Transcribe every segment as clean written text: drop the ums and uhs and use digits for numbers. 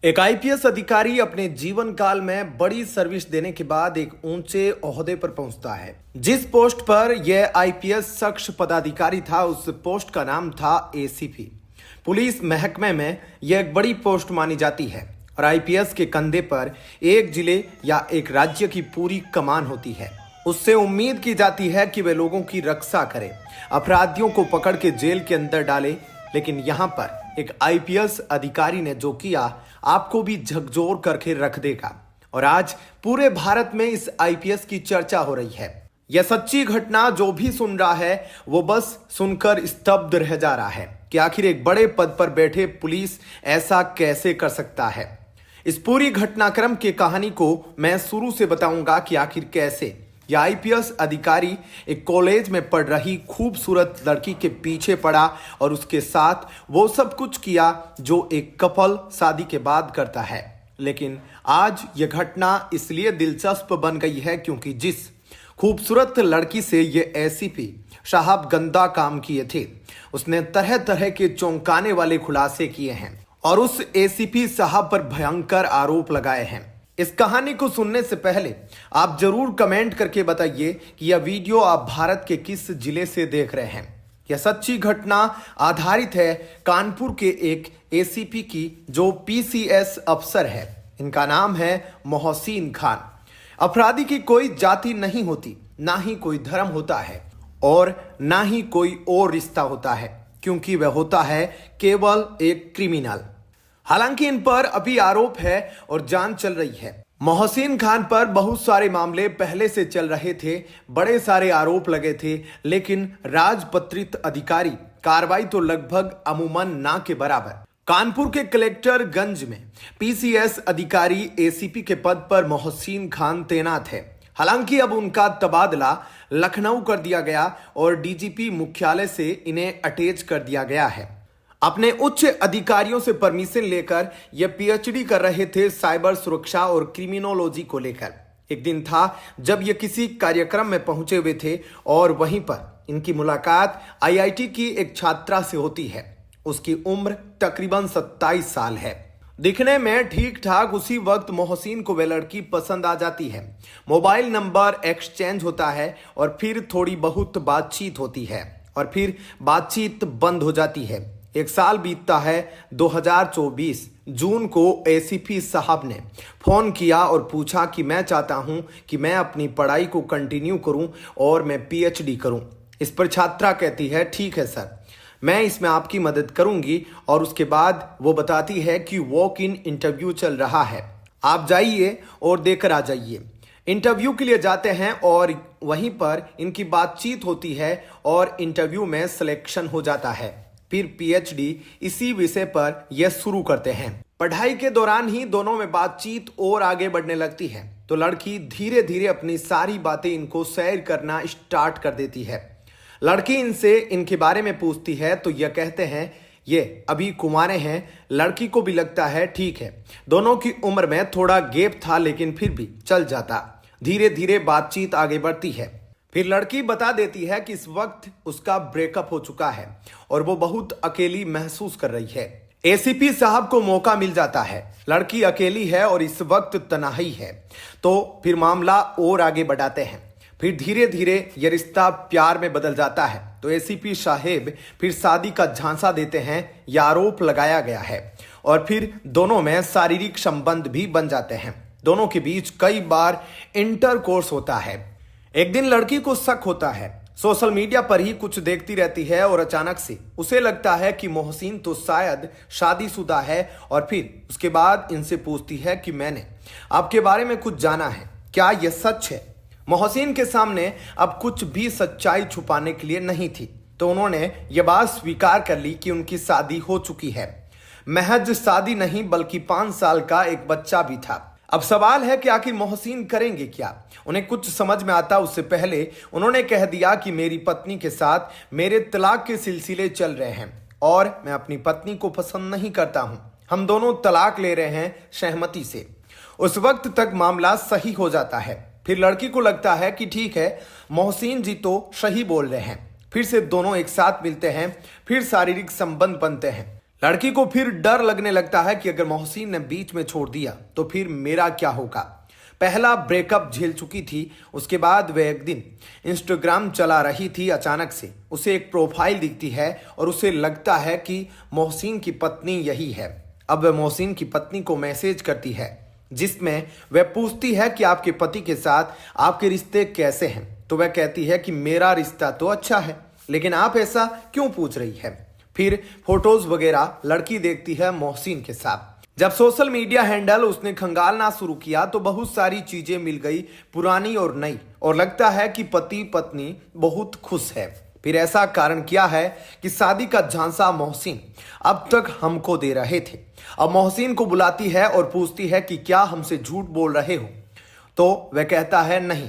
एक आईपीएस अधिकारी अपने जीवन काल में बड़ी सर्विस देने के बाद एक ऊंचे ओहदे पर पहुंचता है। जिस पोस्ट पर यह आईपीएस शख्स पदाधिकारी था, उस पोस्ट का नाम था एसीपी। पुलिस महकमे में यह एक बड़ी पोस्ट मानी जाती है और आईपीएस के कंधे पर एक जिले या एक राज्य की पूरी कमान होती है। उससे उम्मीद की जाती है कि वे लोगों की रक्षा करे, अपराधियों को पकड़ के जेल के अंदर डाले। लेकिन यहाँ पर एक आईपीएस अधिकारी ने जो किया, आपको भी झकझोर करके रख देगा। और आज पूरे भारत में इस आईपीएस की चर्चा हो रही है। यह सच्ची घटना जो भी सुन रहा है वो बस सुनकर स्तब्ध रह जा रहा है कि आखिर एक बड़े पद पर बैठे पुलिस ऐसा कैसे कर सकता है। इस पूरी घटनाक्रम की कहानी को मैं शुरू से बताऊंगा कि आखिर कैसे यह आईपीएस अधिकारी एक कॉलेज में पढ़ रही खूबसूरत लड़की के पीछे पड़ा और उसके साथ वो सब कुछ किया जो एक कपल शादी के बाद करता है। लेकिन आज यह घटना इसलिए दिलचस्प बन गई है क्योंकि जिस खूबसूरत लड़की से ये एसीपी साहब गंदा काम किए थे, उसने तरह तरह के चौंकाने वाले खुलासे किए हैं और उस एसीपी साहब पर भयंकर आरोप लगाए हैं। इस कहानी को सुनने से पहले आप जरूर कमेंट करके बताइए कि यह वीडियो आप भारत के किस जिले से देख रहे हैं। यह सच्ची घटना आधारित है कानपुर के एक एसीपी की जो पीसीएस अफसर है। इनका नाम है मोहसिन खान। अपराधी की कोई जाति नहीं होती, ना ही कोई धर्म होता है और ना ही कोई और रिश्ता होता है, क्योंकि वह होता है केवल एक क्रिमिनल। हालांकि इन पर अभी आरोप है और जांच चल रही है। मोहसिन खान पर बहुत सारे मामले पहले से चल रहे थे, बड़े सारे आरोप लगे थे, लेकिन राजपत्रित अधिकारी कार्रवाई तो लगभग अमूमन ना के बराबर। कानपुर के कलेक्टरगंज में पीसीएस अधिकारी एसीपी के पद पर मोहसिन खान तैनात है। हालांकि अब उनका तबादला लखनऊ कर दिया गया और डीजीपी मुख्यालय से इन्हें अटैच कर दिया गया है। अपने उच्च अधिकारियों से परमिशन लेकर ये पीएचडी कर रहे थे साइबर सुरक्षा और क्रिमिनोलॉजी को लेकर। एक दिन था जब ये किसी कार्यक्रम में पहुंचे हुए थे और वहीं पर इनकी मुलाकात आईआईटी की एक छात्रा से होती है। उसकी उम्र तकरीबन 27 साल है। दिखने में ठीक ठाक। उसी वक्त मोहसिन को वह लड़की पसंद आ जाती है। मोबाइल नंबर एक्सचेंज होता है और फिर थोड़ी बहुत बातचीत होती है और फिर बातचीत बंद हो जाती है। एक साल बीतता है। 2024 जून को एसीपी साहब ने फोन किया और पूछा कि मैं चाहता हूं कि मैं अपनी पढ़ाई को कंटिन्यू करूं और मैं पीएचडी करूं। इस पर छात्रा कहती है ठीक है सर, मैं इसमें आपकी मदद करूंगी। और उसके बाद वो बताती है कि वॉक इन इंटरव्यू चल रहा है, आप जाइए और देकर आ जाइए। इंटरव्यू के लिए जाते हैं और वहीं पर इनकी बातचीत होती है और इंटरव्यू में सिलेक्शन हो जाता है। फिर पीएचडी इसी विषय पर यह शुरू करते हैं। पढ़ाई के दौरान ही दोनों में बातचीत और आगे बढ़ने लगती है तो लड़की धीरे धीरे अपनी सारी बातें इनको शेयर करना स्टार्ट कर देती है। लड़की इनसे इनके बारे में पूछती है तो यह कहते हैं ये अभी कुंवारे हैं। लड़की को भी लगता है ठीक है, दोनों की उम्र में थोड़ा गैप था लेकिन फिर भी चल जाता। धीरे धीरे बातचीत आगे बढ़ती है। फिर लड़की बता देती है कि इस वक्त उसका ब्रेकअप हो चुका है और वो बहुत अकेली महसूस कर रही है। एसीपी साहब को मौका मिल जाता है। लड़की अकेली है और इस वक्त तन्हाई है तो फिर मामला और आगे बढ़ाते हैं। फिर धीरे धीरे यह रिश्ता प्यार में बदल जाता है तो एसीपी साहेब फिर शादी का झांसा देते हैं। यह आरोप लगाया गया है और फिर दोनों में शारीरिक संबंध भी बन जाते हैं। दोनों के बीच कई बार इंटरकोर्स होता है। एक दिन लड़की को शक होता है, सोशल मीडिया पर ही कुछ देखती रहती है और अचानक से उसे लगता है कि मोहसिन तो शायद शादीशुदा है। और फिर उसके बाद इनसे पूछती है कि मैंने आपके बारे में कुछ जाना है, क्या यह सच है? मोहसिन के सामने अब कुछ भी सच्चाई छुपाने के लिए नहीं थी तो उन्होंने यह बात स्वीकार कर ली कि उनकी शादी हो चुकी है। महज शादी नहीं बल्कि 5 साल का एक बच्चा भी था। अब सवाल है कि आखिर मोहसिन करेंगे क्या? उन्हें कुछ समझ में आता उससे पहले उन्होंने कह दिया कि मेरी पत्नी के साथ मेरे तलाक के सिलसिले चल रहे हैं और मैं अपनी पत्नी को पसंद नहीं करता हूं। हम दोनों तलाक ले रहे हैं सहमति से। उस वक्त तक मामला सही हो जाता है। फिर लड़की को लगता है कि ठीक है, मोहसिन जी तो सही बोल रहे हैं। फिर से दोनों एक साथ मिलते हैं, फिर शारीरिक संबंध बनते हैं। लड़की को फिर डर लगने लगता है कि अगर मोहसिन ने बीच में छोड़ दिया तो फिर मेरा क्या होगा। पहला ब्रेकअप झेल चुकी थी, उसके बाद वह एक दिन इंस्टाग्राम चला रही थी, अचानक से उसे एक प्रोफाइल दिखती है और उसे लगता है कि मोहसिन की पत्नी यही है। अब वह मोहसिन की पत्नी को मैसेज करती है जिसमें वह पूछती है कि आपके पति के साथ आपके रिश्ते कैसे हैं। तो वह कहती है कि मेरा रिश्ता तो अच्छा है, लेकिन आप ऐसा क्यों पूछ रही है। फिर फोटोज वगैरह लड़की देखती है मोहसिन के साथ। जब सोशल मीडिया हैंडल उसने खंगालना शुरू किया तो बहुत सारी चीजें मिल गई, पुरानी और नई, और लगता है कि पति पत्नी बहुत खुश है। फिर ऐसा कारण क्या है कि शादी का झांसा मोहसिन अब तक हमको दे रहे थे। अब मोहसिन को बुलाती है और पूछती है कि क्या हमसे झूठ बोल रहे हो, तो वह कहता है नहीं।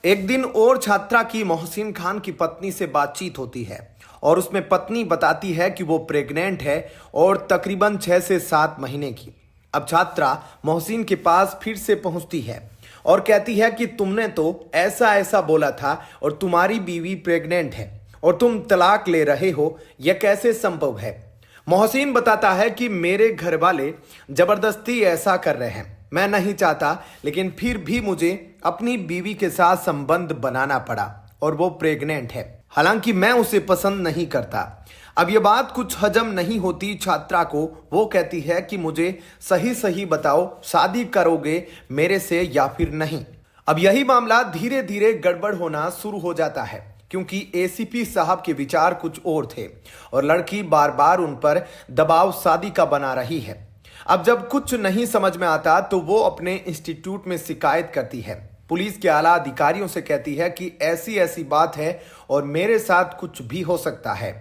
एक दिन और छात्रा की मोहसिन खान की पत्नी से बातचीत होती है और उसमें पत्नी बताती है कि वो प्रेग्नेंट है और तकरीबन 6 से 7 महीने की। अब छात्रा मोहसिन के पास फिर से पहुंचती है और कहती है कि तुमने तो ऐसा ऐसा बोला था और तुम्हारी बीवी प्रेग्नेंट है और तुम तलाक ले रहे हो, यह कैसे संभव है। मोहसिन बताता है कि मेरे घर वाले जबरदस्ती ऐसा कर रहे हैं, मैं नहीं चाहता, लेकिन फिर भी मुझे अपनी बीवी के साथ संबंध बनाना पड़ा और वो प्रेग्नेंट है, हालांकि मैं उसे पसंद नहीं करता। अब ये बात कुछ हजम नहीं होती छात्रा को। वो कहती है कि मुझे सही सही बताओ, शादी करोगे मेरे से या फिर नहीं। अब यही मामला धीरे धीरे गड़बड़ होना शुरू हो जाता है क्योंकि एसीपी साहब के विचार कुछ और थे और लड़की बार बार उन पर दबाव शादी का बना रही है। अब जब कुछ नहीं समझ में आता तो वो अपने इंस्टीट्यूट में शिकायत करती है। पुलिस के आला अधिकारियों से कहती है कि ऐसी ऐसी बात है और मेरे साथ कुछ भी हो सकता है।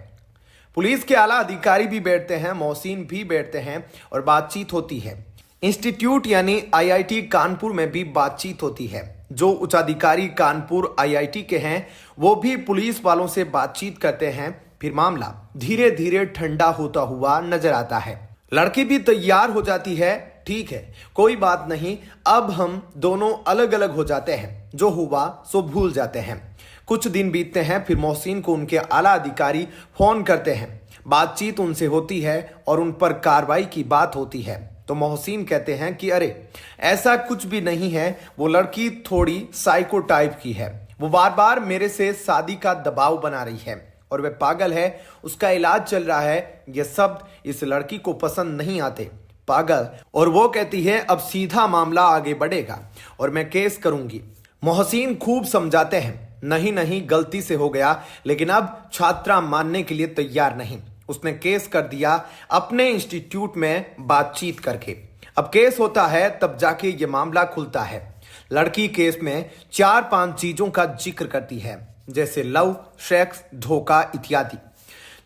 पुलिस के आला अधिकारी भी बैठते हैं, मोहसिन भी बैठते हैं और बातचीत होती है। इंस्टीट्यूट यानी आईआईटी कानपुर में भी बातचीत होती है। जो उच्चाधिकारी कानपुर आईआईटी के हैं वो भी पुलिस वालों से बातचीत करते हैं। फिर मामला धीरे धीरे ठंडा होता हुआ नजर आता है। लड़की भी तैयार हो जाती है, ठीक है कोई बात नहीं, अब हम दोनों अलग अलग हो जाते हैं, जो हुआ सो भूल जाते हैं। कुछ दिन बीतते हैं, फिर मोहसिन को उनके आला अधिकारी फोन करते हैं। बातचीत उनसे होती है और उन पर कार्रवाई की बात होती है। तो मोहसिन कहते हैं कि अरे ऐसा कुछ भी नहीं है, वो लड़की थोड़ी साइको टाइप की है, वो बार बार मेरे से शादी का दबाव बना रही है और वह पागल है, उसका इलाज चल रहा है। ये शब्द इस लड़की को पसंद नहीं आते, पागल। और वो कहती है अब सीधा मामला आगे बढ़ेगा और मैं केस करूंगी। मोहसिन खूब समझाते हैं, नहीं नहीं गलती से हो गया, लेकिन अब छात्रा मानने के लिए तैयार नहीं। उसने केस कर दिया अपने इंस्टीट्यूट में बातचीत करके। अब केस होता है तब जाके ये मामला खुलता है। लड़की केस में 4-5 चीजों का जिक्र करती है, जैसे लव, सेक्स, धोखा इत्यादि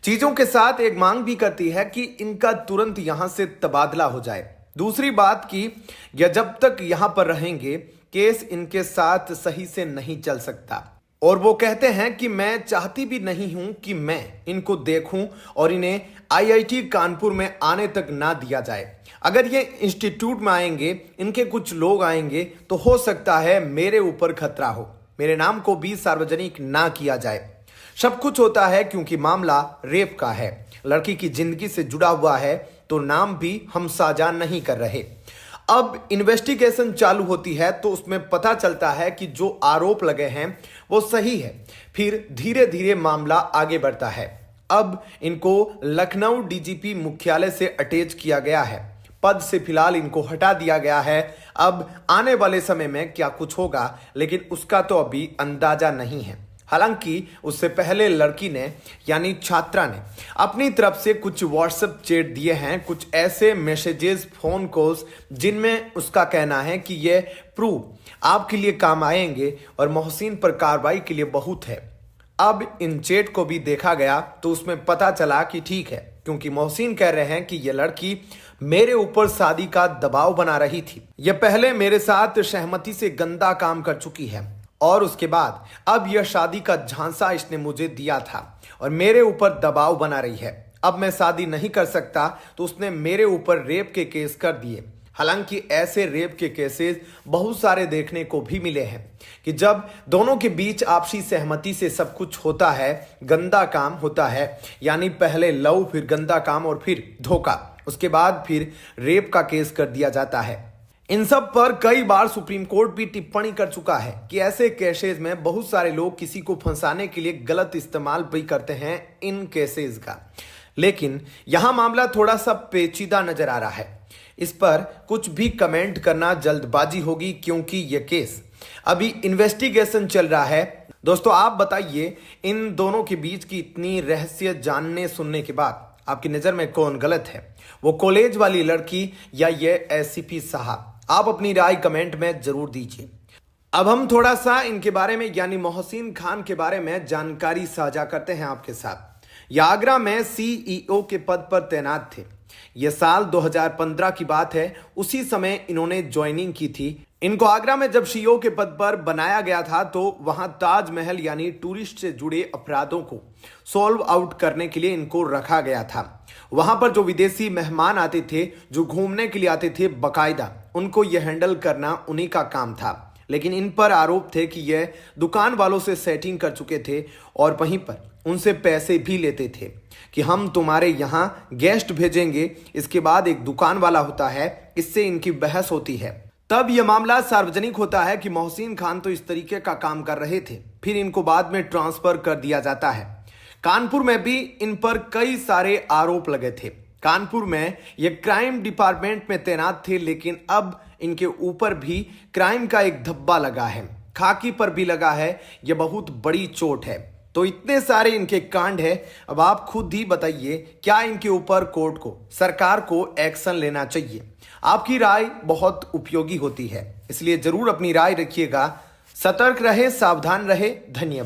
चीजों के साथ एक मांग भी करती है कि इनका तुरंत यहां से तबादला हो जाए। दूसरी बात कि यह जब तक यहां पर रहेंगे केस इनके साथ सही से नहीं चल सकता। और वो कहते हैं कि मैं चाहती भी नहीं हूं कि मैं इनको देखूं और इन्हें आईआईटी कानपुर में आने तक ना दिया जाए। अगर ये इंस्टीट्यूट में आएंगे, इनके कुछ लोग आएंगे, तो हो सकता है मेरे ऊपर खतरा हो, मेरे नाम को भी सार्वजनिक ना किया जाए। सब कुछ होता है क्योंकि मामला रेप का है, लड़की की जिंदगी से जुड़ा हुआ है, तो नाम भी हम साझा नहीं कर रहे। अब इन्वेस्टिगेशन चालू होती है तो उसमें पता चलता है कि जो आरोप लगे हैं वो सही है। फिर धीरे धीरे मामला आगे बढ़ता है। अब इनको लखनऊ डीजीपी मुख्यालय से अटैच किया गया है, पद से फिलहाल इनको हटा दिया गया है। अब आने वाले समय में क्या कुछ होगा, लेकिन उसका तो अभी अंदाजा नहीं है। हालांकि उससे पहले लड़की ने यानी छात्रा ने अपनी तरफ से कुछ व्हाट्सएप चैट दिए हैं, कुछ ऐसे मैसेजेस, फोन कॉल्स जिनमें उसका कहना है कि ये प्रूफ आपके लिए काम आएंगे और मोहसिन पर कार्रवाई के लिए बहुत है। अब इन चैट को भी देखा गया तो उसमें पता चला कि ठीक है, क्योंकि मोहसिन कह रहे हैं कि यह लड़की मेरे ऊपर शादी का दबाव बना रही थी। यह पहले मेरे साथ सहमति से गंदा काम कर चुकी है और उसके बाद अब यह शादी का झांसा इसने मुझे दिया था और मेरे ऊपर दबाव बना रही है। अब मैं शादी नहीं कर सकता, तो उसने मेरे ऊपर रेप के केस कर दिए। हालांकि ऐसे रेप के केसेस बहुत सारे देखने को भी मिले हैं कि जब दोनों के बीच आपसी सहमति से सब कुछ होता है, गंदा काम होता है, यानी पहले लव, फिर गंदा काम और फिर धोखा, उसके बाद फिर रेप का केस कर दिया जाता है। इन सब पर कई बार सुप्रीम कोर्ट भी टिप्पणी कर चुका है कि ऐसे केसेस में बहुत सारे लोग किसी को फंसाने के लिए गलत इस्तेमाल भी करते हैं इन केसेस का। लेकिन यहां मामला थोड़ा सा पेचीदा नजर आ रहा है। इस पर कुछ भी कमेंट करना जल्दबाजी होगी क्योंकि यह केस अभी इन्वेस्टिगेशन चल रहा है। दोस्तों, आप बताइए, इन दोनों के बीच की इतनी रहस्य जानने सुनने के बाद आपकी नजर में कौन गलत है, वो कॉलेज वाली लड़की या ये एसीपी साहब? आप अपनी राय कमेंट में जरूर दीजिए। अब हम थोड़ा सा इनके बारे में यानी मोहसिन खान के बारे में जानकारी साझा करते हैं आपके साथ। ये आगरा में सीईओ के पद पर तैनात थे। यह साल 2015 की बात है। उसी समय इन्होंने ज्वाइनिंग की थी। इनको आगरा में जब सीईओ के पद पर बनाया गया था तो वहां ताजमहल यानी टूरिस्ट से जुड़े अपराधों को सॉल्व आउट करने के लिए इनको रखा गया था। वहां पर जो विदेशी मेहमान आते थे, जो घूमने के लिए आते थे, बकायदा उनको यह हैंडल करना उन्हीं का काम था। लेकिन इन पर आरोप थे कि यह दुकान वालों से सेटिंग कर चुके थे और वहीं पर उनसे पैसे भी लेते थे कि हम तुम्हारे यहां गेस्ट भेजेंगे। इसके बाद एक दुकान वाला होता है, इससे इनकी बहस होती है। तब यह मामला सार्वजनिक होता है कि मोहसिन खान तो इस तरीके का काम कर रहे थे। फिर इनको बाद में ट्रांसफर कर दिया जाता है। कानपुर में भी इन पर कई सारे आरोप लगे थे। कानपुर में ये क्राइम डिपार्टमेंट में तैनात थे, लेकिन अब इनके ऊपर भी क्राइम का एक धब्बा लगा है, खाकी पर भी लगा है। यह बहुत बड़ी चोट है। तो इतने सारे इनके कांड है। अब आप खुद ही बताइए, क्या इनके ऊपर कोर्ट को, सरकार को एक्शन लेना चाहिए? आपकी राय बहुत उपयोगी होती है, इसलिए जरूर अपनी राय रखिएगा। सतर्क रहे, सावधान रहे। धन्यवाद।